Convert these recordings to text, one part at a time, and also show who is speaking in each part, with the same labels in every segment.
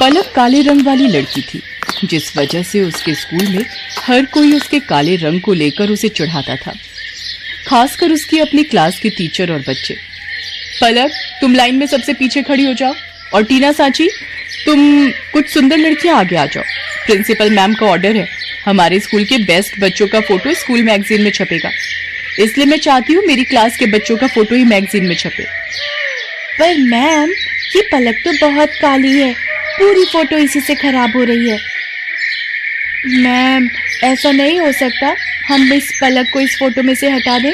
Speaker 1: पलक काले रंग वाली लड़की थी, जिस वजह से उसके स्कूल में हर कोई उसके काले रंग को लेकर उसे चिढ़ाता था, खासकर उसकी अपनी क्लास के टीचर और बच्चे। पलक, तुम लाइन में सबसे पीछे खड़ी हो जाओ, और टीना सांची, तुम कुछ सुंदर लड़कियां आगे आ जाओ। प्रिंसिपल मैम का ऑर्डर है, हमारे स्कूल के बेस्ट बच्चों का फोटो स्कूल मैगजीन में छपेगा, इसलिए मैं चाहती हूँ मेरी क्लास के बच्चों का फोटो ही मैगजीन में छपे।
Speaker 2: पर मैम, ये पलक तो बहुत काली है, पूरी फोटो इसी से खराब हो रही है। मैम, ऐसा नहीं हो सकता, हम इस पलक को इस फोटो में से हटा दें?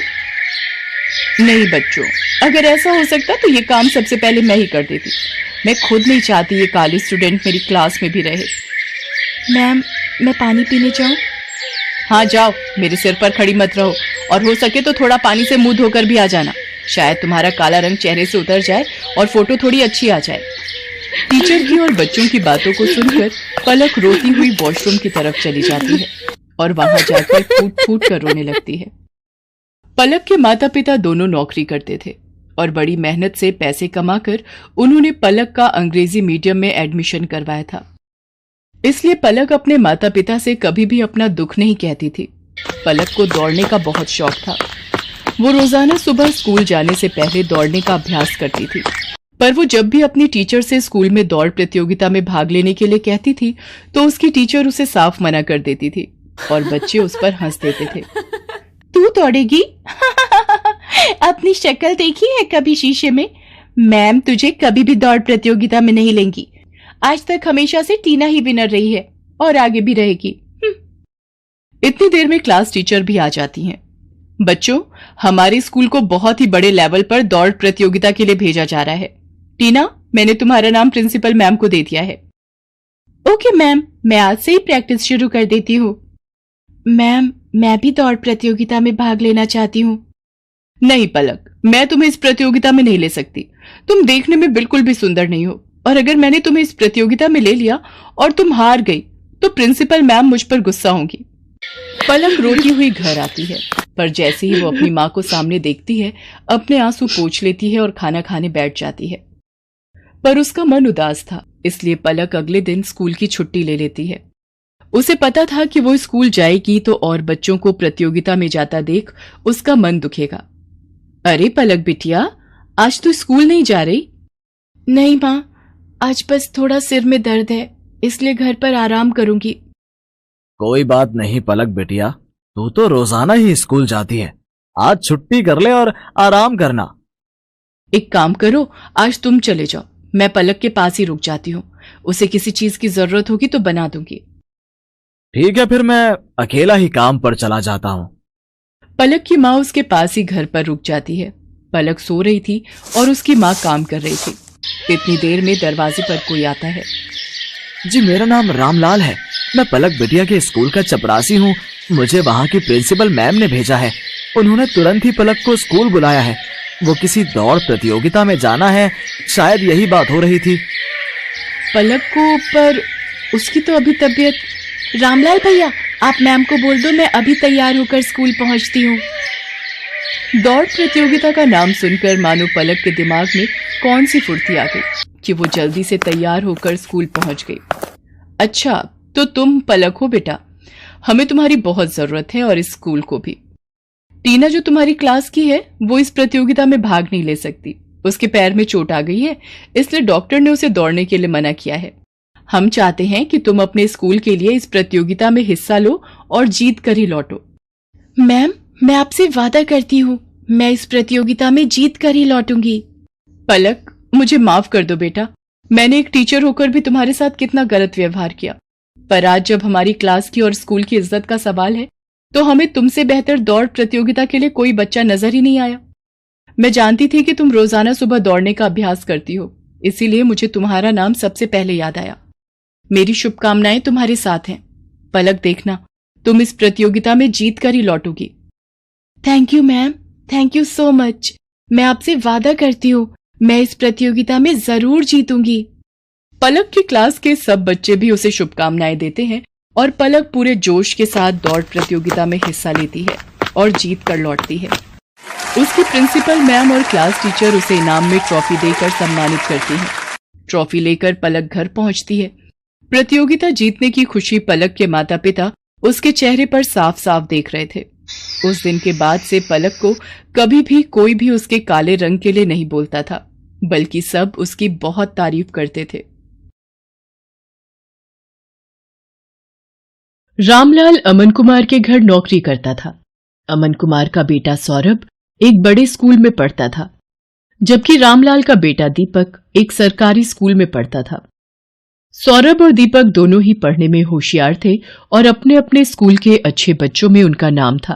Speaker 1: नहीं बच्चों, अगर ऐसा हो सकता तो ये काम सबसे पहले मैं ही कर देती। मैं खुद नहीं चाहती ये काली स्टूडेंट मेरी क्लास में भी रहे।
Speaker 2: मैम, मैं पानी पीने जाऊं?
Speaker 1: हाँ जाओ, मेरे सिर पर खड़ी मत रहो, और हो सके तो थोड़ा पानी से मुंह धोकर भी आ जाना, शायद तुम्हारा काला रंग चेहरे से उतर जाए और फोटो थोड़ी अच्छी आ जाए। टीचर की और बच्चों की बातों को सुनकर पलक रोती हुई वॉशरूम की तरफ चली जाती है और वहां जाकर फूट फूट कर रोने लगती है। पलक के माता पिता दोनों नौकरी करते थे और बड़ी मेहनत से पैसे कमाकर उन्होंने पलक का अंग्रेजी मीडियम में एडमिशन करवाया था। इसलिए पलक अपने माता पिता से कभी भी अपना दुख नहीं कहती थी। पलक को दौड़ने का बहुत शौक था। वो रोजाना सुबह स्कूल जाने से पहले दौड़ने का अभ्यास करती थी, पर वो जब भी अपनी टीचर से स्कूल में दौड़ प्रतियोगिता में भाग लेने के लिए कहती थी तो उसकी टीचर उसे साफ मना कर देती थी और बच्चे उस पर हंस देते थे।
Speaker 2: तू दौड़ेगी? अपनी शक्ल देखी है कभी शीशे में? मैम तुझे कभी भी दौड़ प्रतियोगिता में नहीं लेंगी। आज तक हमेशा से टीना ही विनर रही है और आगे भी रहेगी।
Speaker 1: इतनी देर में क्लास टीचर भी आ जाती हैं। बच्चों, हमारे स्कूल को बहुत ही बड़े लेवल पर दौड़ प्रतियोगिता के लिए भेजा जा रहा है। टीना, मैंने तुम्हारा नाम प्रिंसिपल मैम को दे दिया है।
Speaker 2: ओके मैम, मैं आज से ही प्रैक्टिस शुरू कर देती हूँ। मैम, मैं भी दौड़ प्रतियोगिता में भाग लेना चाहती हूँ।
Speaker 1: नहीं पलक, मैं तुम्हें इस प्रतियोगिता में नहीं ले सकती। तुम देखने में बिल्कुल भी सुंदर नहीं हो, और अगर मैंने तुम्हें इस प्रतियोगिता में ले लिया और तुम हार गई तो प्रिंसिपल मैम मुझ पर गुस्सा होंगी। पलक रोती हुई घर आती है, पर जैसे ही वो अपनी माँ को सामने देखती है, अपने आंसू पोंछ लेती है और खाना खाने बैठ जाती है। पर उसका मन उदास था, इसलिए पलक अगले दिन स्कूल की छुट्टी ले लेती है। उसे पता था कि वो स्कूल जाएगी तो और बच्चों को प्रतियोगिता में जाता देख उसका मन दुखेगा। अरे पलक बिटिया, आज तो स्कूल नहीं जा रही?
Speaker 2: नहीं माँ, आज बस थोड़ा सिर में दर्द है, इसलिए घर पर आराम करूंगी।
Speaker 3: कोई बात नहीं पलक बिटिया, तू तो रोजाना ही स्कूल जाती है, आज छुट्टी कर ले और आराम करना।
Speaker 1: एक काम करो, आज तुम चले जाओ, मैं पलक के पास ही रुक जाती हूँ। उसे किसी चीज की जरूरत होगी तो बना दूंगी।
Speaker 3: ठीक है, फिर मैं अकेला ही काम पर चला जाता हूँ।
Speaker 1: पलक की माँ उसके पास ही घर पर रुक जाती है। पलक सो रही थी और उसकी माँ काम कर रही थी। इतनी देर में दरवाजे पर कोई आता है।
Speaker 3: जी, मेरा नाम रामलाल है, मैं पलक बिटिया के स्कूल का चपरासी हूँ। मुझे वहाँ की प्रिंसिपल मैम ने भेजा है। उन्होंने तुरंत ही पलक को स्कूल बुलाया है। वो किसी दौड़ प्रतियोगिता में जाना है, शायद यही बात हो रही थी।
Speaker 1: पलक को, पर उसकी तो अभी तबीयत।
Speaker 2: रामलाल भैया, आप मैम को बोल दो मैं अभी तैयार होकर स्कूल पहुंचती हूँ।
Speaker 1: दौड़ प्रतियोगिता का नाम सुनकर मानो पलक के दिमाग में कौन सी फुर्ती आ गई कि वो जल्दी से तैयार होकर स्कूल पहुंच गई। अच्छा, तो तुम पलक हो बेटा, हमें तुम्हारी बहुत जरूरत है और इस स्कूल को भी। टीना जो तुम्हारी क्लास की है वो इस प्रतियोगिता में भाग नहीं ले सकती। उसके पैर में चोट आ गई है, इसलिए डॉक्टर ने उसे दौड़ने के लिए मना किया है। हम चाहते हैं कि तुम अपने स्कूल के लिए इस प्रतियोगिता में हिस्सा लो और जीत कर ही लौटो।
Speaker 2: मैम, मैं आपसे वादा करती हूँ, मैं इस प्रतियोगिता में जीत कर ही लौटूंगी।
Speaker 1: पलक, मुझे माफ कर दो बेटा, मैंने एक टीचर होकर भी तुम्हारे साथ कितना गलत व्यवहार किया। पर आज जब हमारी क्लास की और स्कूल की इज्जत का सवाल है तो हमें तुमसे बेहतर दौड़ प्रतियोगिता के लिए कोई बच्चा नजर ही नहीं आया। मैं जानती थी कि तुम रोजाना सुबह दौड़ने का अभ्यास करती हो, इसीलिए मुझे तुम्हारा नाम सबसे पहले याद आया। मेरी शुभकामनाएं तुम्हारे साथ हैं। पलक, देखना तुम इस प्रतियोगिता में जीत कर ही लौटोगी।
Speaker 2: Thank you ma'am, thank you so much. मैं आपसे वादा करती हूँ मैं इस प्रतियोगिता में जरूर जीतूंगी।
Speaker 1: पलक की क्लास के सब बच्चे भी उसे शुभकामनाएं देते हैं और पलक पूरे जोश के साथ दौड़ प्रतियोगिता में हिस्सा लेती है और जीत कर लौटती है। उसकी प्रिंसिपल मैम और क्लास टीचर उसे इनाम में ट्रॉफी देकर सम्मानित करती हैं। ट्रॉफी लेकर पलक घर पहुंचती है प्रतियोगिता जीतने की खुशी पलक के माता पिता उसके चेहरे पर साफ साफ देख रहे थे। उस दिन के बाद से पलक को कभी भी कोई भी उसके काले रंग के लिए नहीं बोलता था, बल्कि सब उसकी बहुत तारीफ करते थे। रामलाल अमन कुमार के घर नौकरी करता था। अमन कुमार का बेटा सौरभ एक बड़े स्कूल में पढ़ता था, जबकि रामलाल का बेटा दीपक एक सरकारी स्कूल में पढ़ता था। सौरभ और दीपक दोनों ही पढ़ने में होशियार थे और अपने अपने स्कूल के अच्छे बच्चों में उनका नाम था।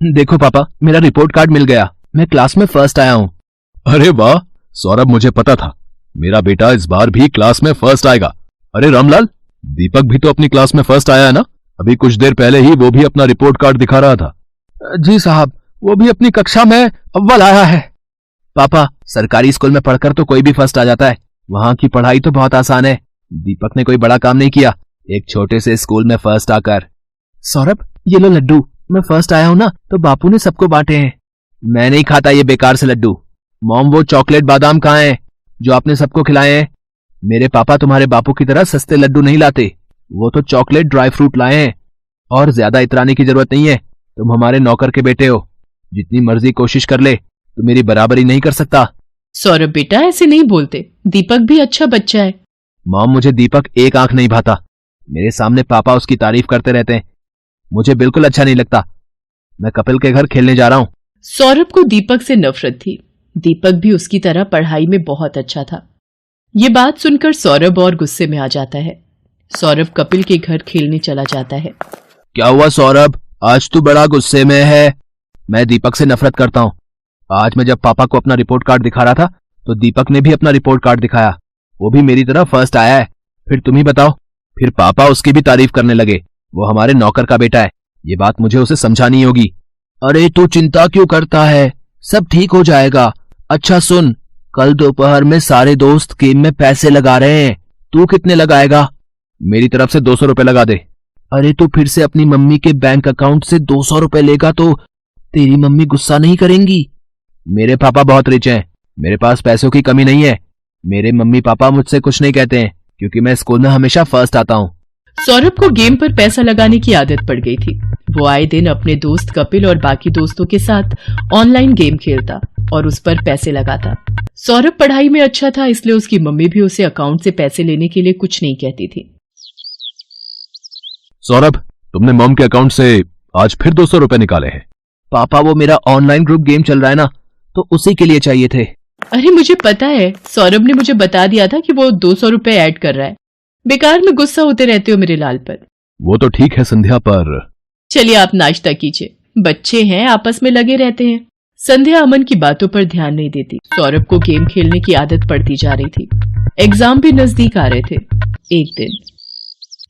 Speaker 4: देखो पापा, मेरा रिपोर्ट कार्ड मिल गया, मैं क्लास में फर्स्ट आया हूँ। अरे वाह सौरभ, मुझे पता था मेरा बेटा इस बार भी क्लास में फर्स्ट आएगा। अरे रामलाल, दीपक भी तो अपनी क्लास में फर्स्ट आया है ना? अभी कुछ देर पहले ही वो भी अपना रिपोर्ट कार्ड दिखा रहा था। जी साहब, वो भी अपनी कक्षा में अव्वल आया है। पापा, सरकारी स्कूल में पढ़कर तो कोई भी फर्स्ट आ जाता है, वहाँ की पढ़ाई तो बहुत आसान है। दीपक ने कोई बड़ा काम नहीं किया, एक छोटे से स्कूल में फर्स्ट आकर। सौरभ, ये लो लड्डू, मैं फर्स्ट आया हूँ ना तो बापू ने सबको बांटे हैं। मैं नहीं खाता ये बेकार से लड्डू। मॉम, वो चॉकलेट बादाम कहाँ हैं जो आपने सबको खिलाए हैं? मेरे पापा तुम्हारे बापू की तरह सस्ते लड्डू नहीं लाते, वो तो चॉकलेट ड्राई फ्रूट लाए हैं। और ज्यादा इतराने की जरूरत नहीं है, तुम हमारे नौकर के बेटे हो, जितनी मर्जी कोशिश कर ले तो मेरी बराबरी नहीं कर सकता।
Speaker 1: सौरभ बेटा, ऐसे नहीं बोलते, दीपक भी अच्छा बच्चा है।
Speaker 4: मॉम, मुझे दीपक एक आंख नहीं भाता, मेरे सामने पापा उसकी तारीफ करते रहते हैं, मुझे बिल्कुल अच्छा नहीं लगता। मैं कपिल के घर खेलने जा रहा हूँ।
Speaker 1: सौरभ को दीपक से नफरत थी। दीपक भी उसकी तरह पढ़ाई में बहुत अच्छा था। ये बात सुनकर सौरभ और गुस्से में आ जाता है। सौरभ कपिल के घर खेलने चला जाता है।
Speaker 4: क्या हुआ सौरभ, आज तू बड़ा गुस्से में है? मैं दीपक से नफरत करता हूँ। आज मैं जब पापा को अपना रिपोर्ट कार्ड दिखा रहा था तो दीपक ने भी अपना रिपोर्ट कार्ड दिखाया, वो भी मेरी तरह फर्स्ट आया है। फिर तुम ही बताओ, फिर पापा उसकी भी तारीफ करने लगे, वो हमारे नौकर का बेटा है, ये बात मुझे उसे समझानी होगी। अरे तू चिंता क्यों करता है, सब ठीक हो जाएगा। अच्छा सुन, कल दोपहर में सारे दोस्त गेम में पैसे लगा रहे हैं, तू कितने लगाएगा? मेरी तरफ से 200 रुपए लगा दे। अरे तू फिर से अपनी मम्मी के बैंक अकाउंट से 200 रुपए लेगा तो तेरी मम्मी गुस्सा नहीं करेंगी? मेरे पापा बहुत रिच हैं, मेरे पास पैसों की कमी नहीं है। मेरे मम्मी पापा मुझसे कुछ नहीं कहते हैं क्योंकि मैं स्कूल में हमेशा फर्स्ट आता हूँ।
Speaker 1: सौरभ को गेम पर पैसा लगाने की आदत पड़ गई थी। वो आए दिन अपने दोस्त कपिल और बाकी दोस्तों के साथ ऑनलाइन गेम खेलता और उस पर पैसे लगाता। सौरभ पढ़ाई में अच्छा था, इसलिए उसकी मम्मी भी उसे अकाउंट से पैसे लेने के लिए कुछ नहीं कहती थी।
Speaker 4: सौरभ, तुमने मॉम के अकाउंट से आज फिर 200 रुपए निकाले हैं। पापा, वो मेरा ऑनलाइन ग्रुप गेम चल रहा है ना, तो उसी के लिए चाहिए थे।
Speaker 1: अरे मुझे पता है, सौरभ ने मुझे बता दिया था कि वो 200 रुपए ऐड कर रहा है। बेकार में गुस्सा होते रहते हो मेरे लाल पर।
Speaker 4: वो तो ठीक है संध्या, पर
Speaker 1: चलिए आप नाश्ता कीजिए, बच्चे हैं आपस में लगे रहते हैं। संध्या अमन की बातों पर ध्यान नहीं देती। सौरभ को गेम खेलने की आदत पड़ती जा रही थी। एग्जाम भी नजदीक आ रहे थे। एक दिन,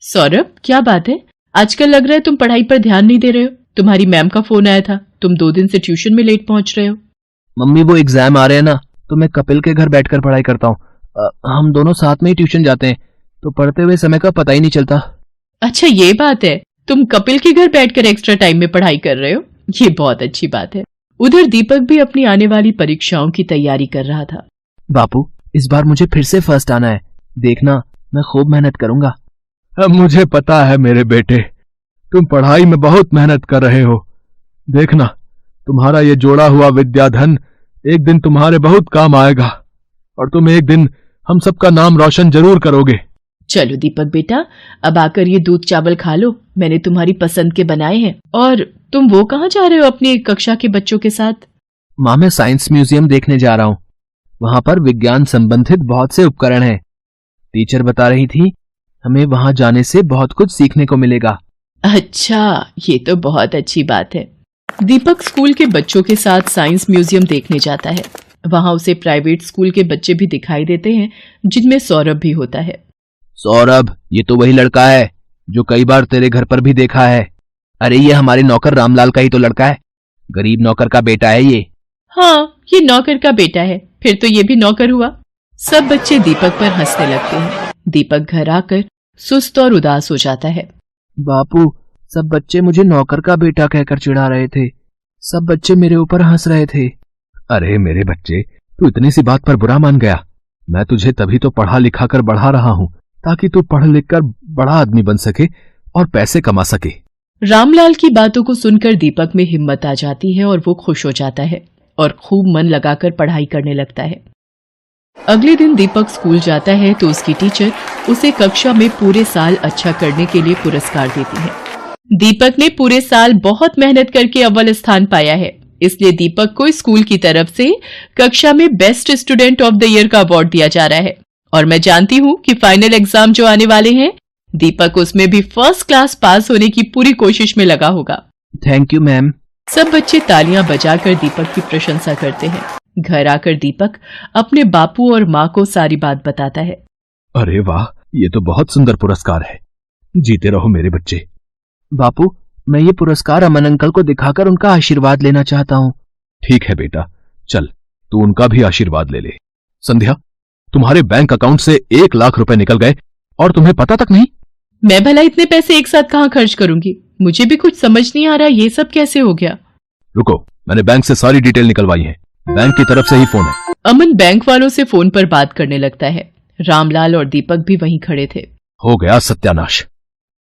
Speaker 1: सौरभ क्या बात है, आजकल लग रहा है तुम पढ़ाई पर ध्यान नहीं दे रहे हो। तुम्हारी मैम का फोन आया था, तुम 2 दिन से ट्यूशन में लेट पहुंच रहे हो।
Speaker 4: मम्मी, वो एग्जाम आ रहे हैं ना, तो मैं कपिल के घर बैठकर पढ़ाई करता हूँ। हम दोनों साथ में ही ट्यूशन जाते हैं, तो पढ़ते हुए समय का पता ही नहीं चलता।
Speaker 1: अच्छा ये बात है, तुम कपिल के घर बैठकर एक्स्ट्रा टाइम में पढ़ाई कर रहे हो, ये बहुत अच्छी बात है। उधर दीपक भी अपनी आने वाली परीक्षाओं की तैयारी कर रहा था।
Speaker 4: बापू, इस बार मुझे फिर से फर्स्ट आना है, देखना मैं खूब मेहनत करूंगा। अब मुझे पता है मेरे बेटे, तुम पढ़ाई में बहुत मेहनत कर रहे हो। देखना, तुम्हारा ये जोड़ा हुआ विद्याधन एक दिन तुम्हारे बहुत काम आएगा और तुम एक दिन हम सबका नाम रोशन जरूर करोगे।
Speaker 1: चलो दीपक बेटा, अब आकर ये दूध चावल खा लो, मैंने तुम्हारी पसंद के बनाए हैं। और तुम वो कहाँ जा रहे हो अपनी कक्षा के बच्चों के साथ?
Speaker 4: माँ, मैं साइंस म्यूजियम देखने जा रहा हूँ, वहां पर विज्ञान संबंधित बहुत से उपकरण हैं। टीचर बता रही थी हमें वहां जाने से बहुत कुछ सीखने को मिलेगा।
Speaker 1: अच्छा, ये तो बहुत अच्छी बात है। दीपक स्कूल के बच्चों के साथ साइंस म्यूजियम देखने जाता है। वहां उसे प्राइवेट स्कूल के बच्चे भी दिखाई देते हैं, जिनमें सौरभ भी होता है।
Speaker 4: सौरभ, ये तो वही लड़का है जो कई बार तेरे घर पर भी देखा है। अरे ये हमारे नौकर रामलाल का ही तो लड़का है, गरीब नौकर का बेटा है ये।
Speaker 1: हाँ, ये नौकर का बेटा है, फिर तो ये भी नौकर हुआ। सब बच्चे दीपक पर हंसने लगते हैं। दीपक घर आकर सुस्त और उदास हो जाता है।
Speaker 4: बापू, सब बच्चे मुझे नौकर का बेटा कहकर चिढ़ा रहे थे, सब बच्चे मेरे ऊपर हंस रहे थे। अरे मेरे बच्चे, तू इतनी सी बात पर बुरा मान गया? मैं तुझे तभी तो पढ़ा लिखा कर बढ़ा रहा हूँ ताकि तू पढ़ लिख कर बड़ा आदमी बन सके और पैसे कमा सके।
Speaker 1: रामलाल की बातों को सुनकर दीपक में हिम्मत आ जाती है और वो खुश हो जाता है और खूब मन लगाकर पढ़ाई करने लगता है। अगले दिन दीपक स्कूल जाता है तो उसकी टीचर उसे कक्षा में पूरे साल अच्छा करने के लिए पुरस्कार देती है। दीपक ने पूरे साल बहुत मेहनत करके अव्वल स्थान पाया है, इसलिए दीपक को स्कूल की तरफ से कक्षा में best student of the year का अवार्ड दिया जा रहा है। और मैं जानती हूँ कि फाइनल एग्जाम जो आने वाले हैं, दीपक उसमें भी फर्स्ट क्लास पास होने की पूरी कोशिश में लगा होगा।
Speaker 3: Thank you ma'am.
Speaker 1: सब बच्चे तालियां बजाकर दीपक की प्रशंसा करते हैं। घर आकर दीपक अपने बापू और माँ को सारी बात बताता है।
Speaker 4: अरे वाह, ये तो बहुत सुंदर पुरस्कार है। जीते रहो मेरे बच्चे।
Speaker 3: बापू, मैं ये पुरस्कार अमन अंकल को दिखाकर उनका आशीर्वाद लेना चाहता हूँ।
Speaker 4: ठीक है बेटा, चल तू उनका भी आशीर्वाद ले ले। संध्या, तुम्हारे बैंक अकाउंट से 1 लाख रुपए निकल गए और तुम्हें पता तक नहीं।
Speaker 1: मैं भला इतने पैसे एक साथ कहाँ खर्च करूंगी? मुझे भी कुछ समझ नहीं आ रहा, ये सब कैसे हो गया?
Speaker 4: रुको, मैंने बैंक से सारी डिटेल निकलवाई है। बैंक की तरफ से ही फोन है।
Speaker 1: अमन बैंक वालों से फोन पर बात करने लगता है। रामलाल और दीपक भी वहीं खड़े थे।
Speaker 4: हो गया सत्यानाश।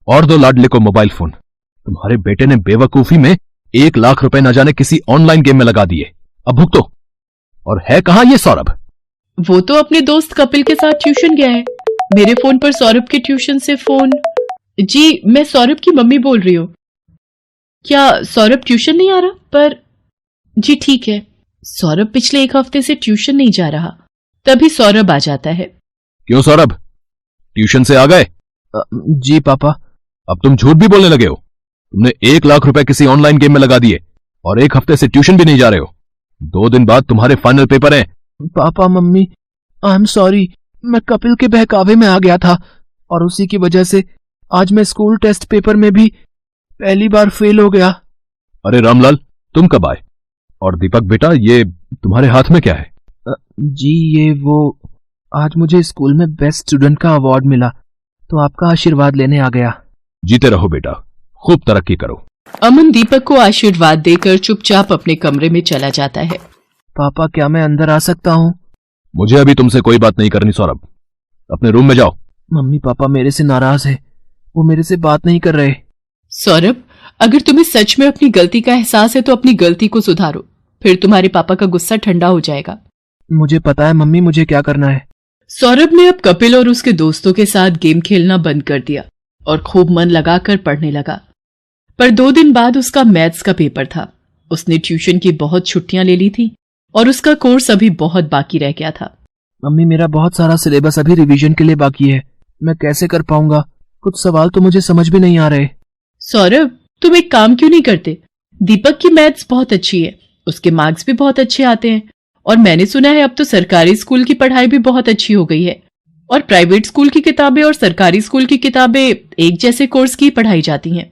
Speaker 4: और दो लाडले को मोबाइल फोन। तुम्हारे बेटे ने बेवकूफी में 1 लाख रुपए न जाने किसी ऑनलाइन गेम में लगा दिए। अब भुगतो। और है कहां ये सौरभ?
Speaker 1: वो तो अपने दोस्त कपिल के साथ ट्यूशन गया है। मेरे फोन पर सौरभ के ट्यूशन से फोन। जी, मैं सौरभ की मम्मी बोल रही हूँ। क्या सौरभ ट्यूशन नहीं आ रहा? पर जी ठीक है, सौरभ पिछले 1 हफ्ते से ट्यूशन नहीं जा रहा। तभी सौरभ आ जाता है।
Speaker 4: क्यों सौरभ, ट्यूशन से आ गए?
Speaker 3: जी पापा।
Speaker 4: अब तुम झूठ भी बोलने लगे हो। तुमने 1 लाख रुपए किसी ऑनलाइन गेम में लगा दिए और 1 हफ्ते से ट्यूशन भी नहीं जा रहे हो। 2 दिन बाद तुम्हारे फाइनल पेपर हैं।
Speaker 3: Papa mummy, I am sorry. मैं कपिल के बहकावे में आ गया था और उसी की वजह से आज मैं स्कूल टेस्ट पेपर में भी पहली बार फेल हो गया।
Speaker 4: अरे रामलाल, तुम कब आए? और दीपक बेटा, ये तुम्हारे हाथ में क्या है?
Speaker 3: जी ये वो, आज मुझे स्कूल में बेस्ट स्टूडेंट का अवार्ड मिला तो आपका आशीर्वाद लेने आ गया।
Speaker 4: जीते रहो बेटा, खूब तरक्की करो।
Speaker 1: अमन दीपक को आशीर्वाद देकर चुपचाप अपने कमरे में चला जाता है।
Speaker 3: पापा, क्या मैं अंदर आ सकता हूँ?
Speaker 4: मुझे अभी तुमसे कोई बात नहीं करनी सौरभ, अपने रूम में जाओ।
Speaker 3: मम्मी पापा मेरे से नाराज है, वो मेरे से बात नहीं कर रहे।
Speaker 1: सौरभ, अगर तुम्हें सच में अपनी गलती का एहसास है तो अपनी गलती को सुधारो, फिर तुम्हारे पापा का गुस्सा ठंडा हो जाएगा।
Speaker 3: मुझे पता है मम्मी, मुझे क्या करना है।
Speaker 1: सौरभ ने अब कपिल और उसके दोस्तों के साथ गेम खेलना बंद कर दिया और खूब मन लगाकर पढ़ने लगा। पर 2 दिन बाद उसका मैथ्स का पेपर था। उसने ट्यूशन की बहुत छुट्टियां ले ली थी और उसका कोर्स अभी बहुत बाकी रह गया था।
Speaker 3: मम्मी, मेरा बहुत सारा सिलेबस अभी रिवीजन के लिए बाकी है, मैं कैसे कर पाऊंगा? कुछ सवाल तो मुझे समझ भी नहीं आ रहे।
Speaker 1: सौरभ, तुम एक काम क्यों नहीं करते? दीपक की मैथ्स बहुत अच्छी है, उसके मार्क्स भी बहुत अच्छे आते हैं और मैंने सुना है अब तो सरकारी स्कूल की पढ़ाई भी बहुत अच्छी हो गई है और प्राइवेट स्कूल की किताबें और सरकारी स्कूल की किताबें एक जैसे कोर्स की पढ़ाई जाती हैं।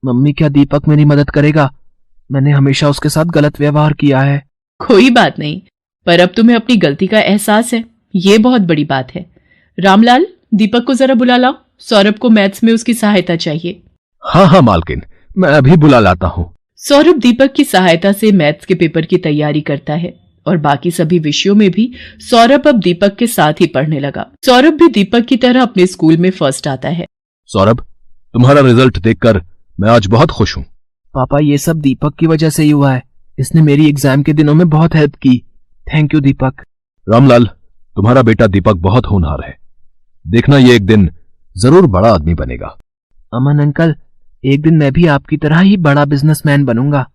Speaker 3: मम्मी, क्या दीपक मेरी मदद करेगा? मैंने हमेशा उसके साथ गलत व्यवहार किया है।
Speaker 1: कोई बात नहीं, पर अब तुम्हें अपनी गलती का एहसास है, ये बहुत बड़ी बात है। रामलाल, दीपक को जरा बुला लाओ, सौरभ को मैथ्स में उसकी सहायता चाहिए।
Speaker 4: हाँ हाँ मालकिन, मैं अभी बुला लाता हूँ।
Speaker 1: सौरभ दीपक की सहायता से मैथ्स के पेपर की तैयारी करता है और बाकी सभी विषयों में भी सौरभ अब दीपक के साथ ही पढ़ने लगा। सौरभ भी दीपक की तरह अपने स्कूल में फर्स्ट आता है।
Speaker 4: सौरभ, तुम्हारा रिजल्ट देखकर मैं आज बहुत खुश हूँ।
Speaker 3: पापा, ये सब दीपक की वजह से ही हुआ है, इसने मेरी एग्जाम के दिनों में बहुत हेल्प की। थैंक यू दीपक।
Speaker 4: रामलाल, तुम्हारा बेटा दीपक बहुत होनहार है, देखना ये एक दिन जरूर बड़ा आदमी बनेगा।
Speaker 3: अमन अंकल, एक दिन मैं भी आपकी तरह ही बड़ा बिजनेसमैन बनूंगा।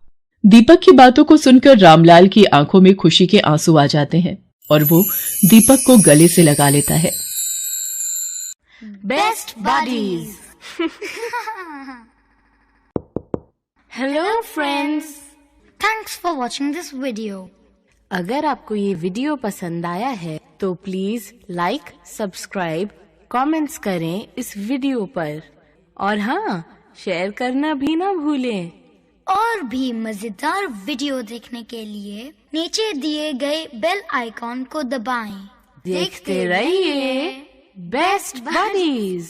Speaker 1: दीपक की बातों को सुनकर रामलाल की आंखों में खुशी के आंसू आ जाते हैं और वो दीपक को गले से लगा लेता है।
Speaker 5: Best buddies. Hello friends, thanks for watching this video. अगर आपको ये वीडियो पसंद आया है तो प्लीज लाइक, सब्सक्राइब, कमेंट्स करें इस वीडियो पर और हाँ, शेयर करना भी ना भूलें।
Speaker 6: और भी मजेदार वीडियो देखने के लिए नीचे दिए गए बेल आइकॉन को दबाएं।
Speaker 5: देखते रहिए बेस्ट बडीज।